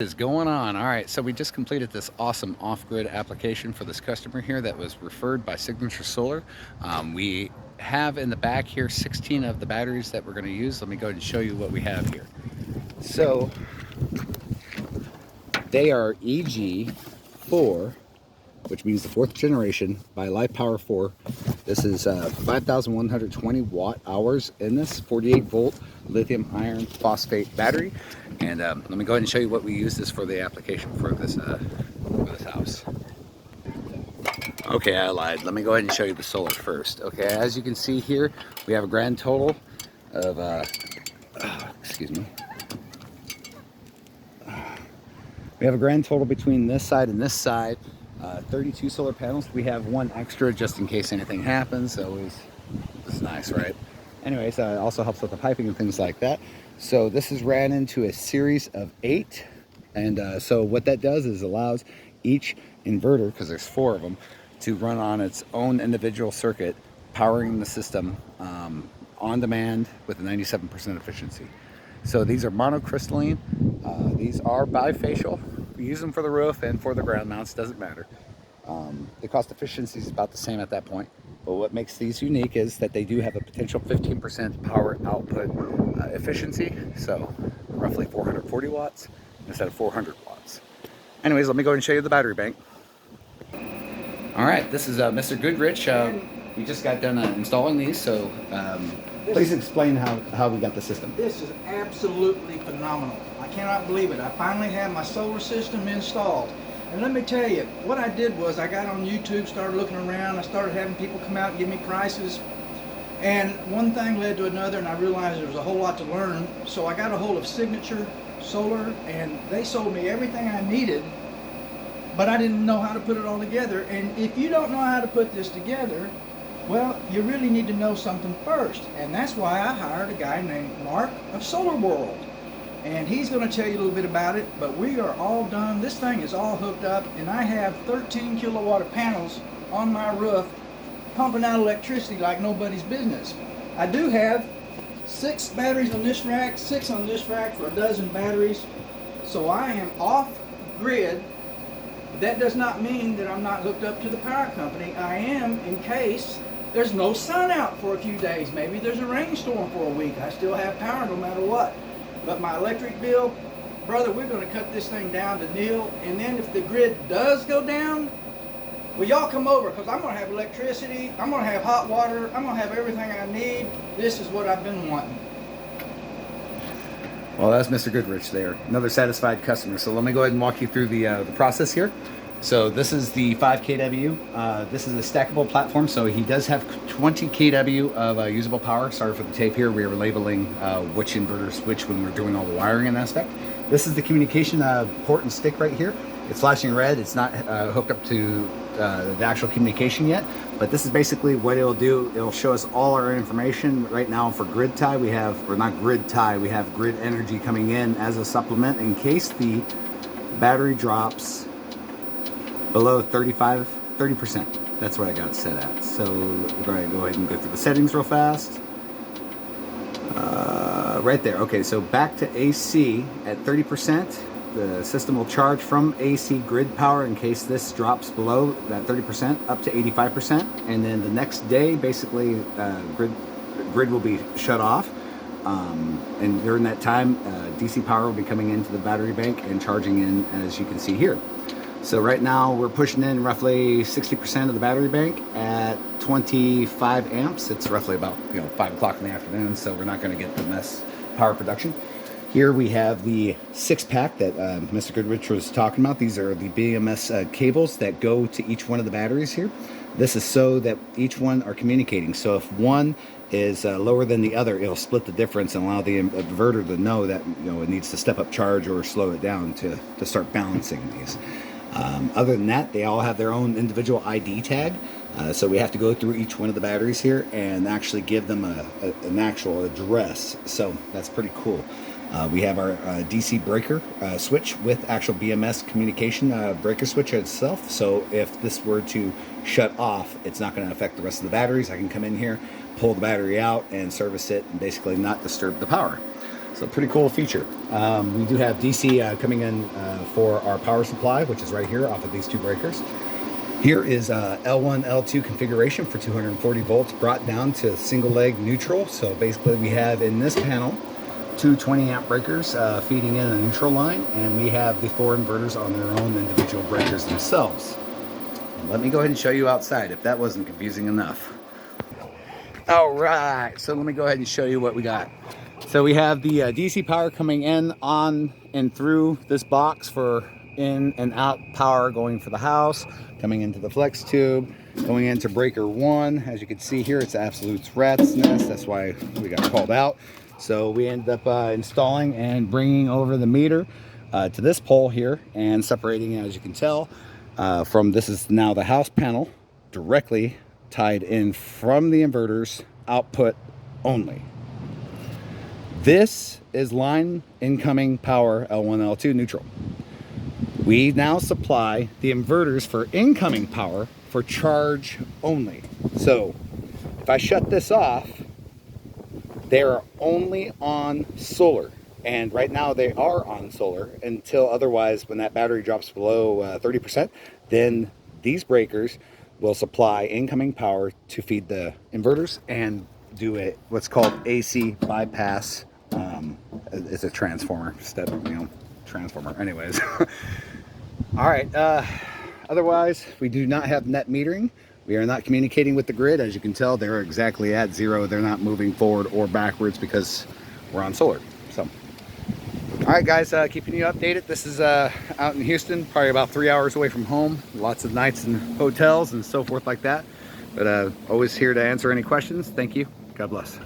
Is going on. All right, so we just completed this awesome off-grid application for this customer here that was referred by Signature Solar. We have in the back here 16 of the batteries that we're going to use. Let me go ahead and show you what we have here. So they are EG4, which means the fourth generation by Life Power 4. This is 5,120 watt hours in this 48 volt lithium iron phosphate battery. And let me go ahead and show you what we use this for the application for this house. Okay, I lied. Let me go ahead and show you the solar first. Okay, as you can see here, we have a grand total of, excuse me. We have a grand total between this side and this side. 32 solar panels. We have one extra just in case anything happens. Always, it's nice, right? Anyways, it also helps with the piping and things like that. So this is ran into a series of 8, and so what that does is allows each inverter, because there's 4 of them, to run on its own individual circuit, powering the system on demand with a 97% efficiency. So these are monocrystalline. These are bifacial. We use them for the roof and for the ground mounts, doesn't matter. The cost efficiency is about the same at that point. But what makes these unique is that they do have a potential 15% power output efficiency. So roughly 440 watts instead of 400 watts. Anyways, let me go ahead and show you the battery bank. All right, this is Mr. Goodrich. We just got done installing these, so please explain how we got the system. This is absolutely phenomenal. I cannot believe it. I finally have my solar system installed. And let me tell you, what I did was I got on YouTube, started looking around, I started having people come out and give me prices. And one thing led to another, and I realized there was a whole lot to learn. So I got a hold of Signature Solar, and they sold me everything I needed, but I didn't know how to put it all together. And if you don't know how to put this together, well, you really need to know something first. And that's why I hired a guy named Mark of Solar World. And he's going to tell you a little bit about it, but we are all done. This thing is all hooked up, and I have 13 kilowatt of panels on my roof pumping out electricity like nobody's business. I do have 6 batteries on this rack, 6 on this rack for a dozen batteries. So I am off grid. That does not mean that I'm not hooked up to the power company. I am in case there's no sun out for a few days. Maybe there's a rainstorm for a week. I still have power no matter what. But my electric bill, brother, we're going to cut this thing down to nil. And then if the grid does go down, well, y'all come over, because I'm going to have electricity, I'm going to have hot water, I'm going to have everything I need. This is what I've been wanting. Well, that's Mr. Goodrich there, another satisfied customer. So let me go ahead and walk you through the process here. So this is the 5 kW. This is a stackable platform, so he does have 20 kW of usable power. Sorry for the tape here. We are labeling which inverter switch when we're doing all the wiring and aspect. This is the communication port and stick right here. It's flashing red. It's not hooked up to the actual communication yet, but this is basically what it'll do. It'll show us all our information. Right now for grid tie, we have, or not grid tie, we have grid energy coming in as a supplement in case the battery drops below 30%. That's what I got it set at. So we're going to go ahead and go through the settings real fast. Right there. Okay, so back to AC at 30%. The system will charge from AC grid power in case this drops below that 30% up to 85%. And then the next day, basically, grid will be shut off. And during that time, DC power will be coming into the battery bank and charging in, as you can see here. So right now we're pushing in roughly 60% of the battery bank at 25 amps. It's roughly about 5 o'clock in the afternoon, so we're not going to get the best power production. Here we have the 6-pack that Mr. Goodrich was talking about. These are the BMS cables that go to each one of the batteries here. This is so that each one are communicating. So if one is lower than the other, it'll split the difference and allow the inverter to know that it needs to step up charge or slow it down to start balancing these. Other than that, they all have their own individual ID tag. So we have to go through each one of the batteries here and actually give them an actual address. So that's pretty cool. We have our DC breaker switch with actual BMS communication breaker switch itself. So if this were to shut off, it's not going to affect the rest of the batteries. I can come in here, pull the battery out and service it and basically not disturb the power. So pretty cool feature. We do have DC coming in for our power supply, which is right here off of these two breakers. Here is L1, L2 configuration for 240 volts brought down to single leg neutral. So basically we have in this panel two 20 amp breakers feeding in a neutral line, and we have the 4 inverters on their own individual breakers themselves. Let me go ahead and show you outside if that wasn't confusing enough. All right, so let me go ahead and show you what we got. So we have the DC power coming in on and through this box for in and out power going for the house, coming into the flex tube, going into breaker 1. As you can see here, it's absolute rat's nest. That's why we got called out. So we ended up installing and bringing over the meter to this pole here and separating, as you can tell, from this is now the house panel directly tied in from the inverters output only. This is line incoming power L1, L2 neutral. We now supply the inverters for incoming power for charge only. So if I shut this off, they are only on solar. And right now they are on solar until otherwise, when that battery drops below 30%, then these breakers will supply incoming power to feed the inverters and do what's called AC bypass. It's a transformer step, transformer. Anyways. All right. Otherwise, we do not have net metering. We are not communicating with the grid. As you can tell, they're exactly at 0. They're not moving forward or backwards because we're on solar. So, all right, guys, keeping you updated. This is out in Houston, probably about 3 hours away from home. Lots of nights in hotels and so forth like that. But always here to answer any questions. Thank you. God bless.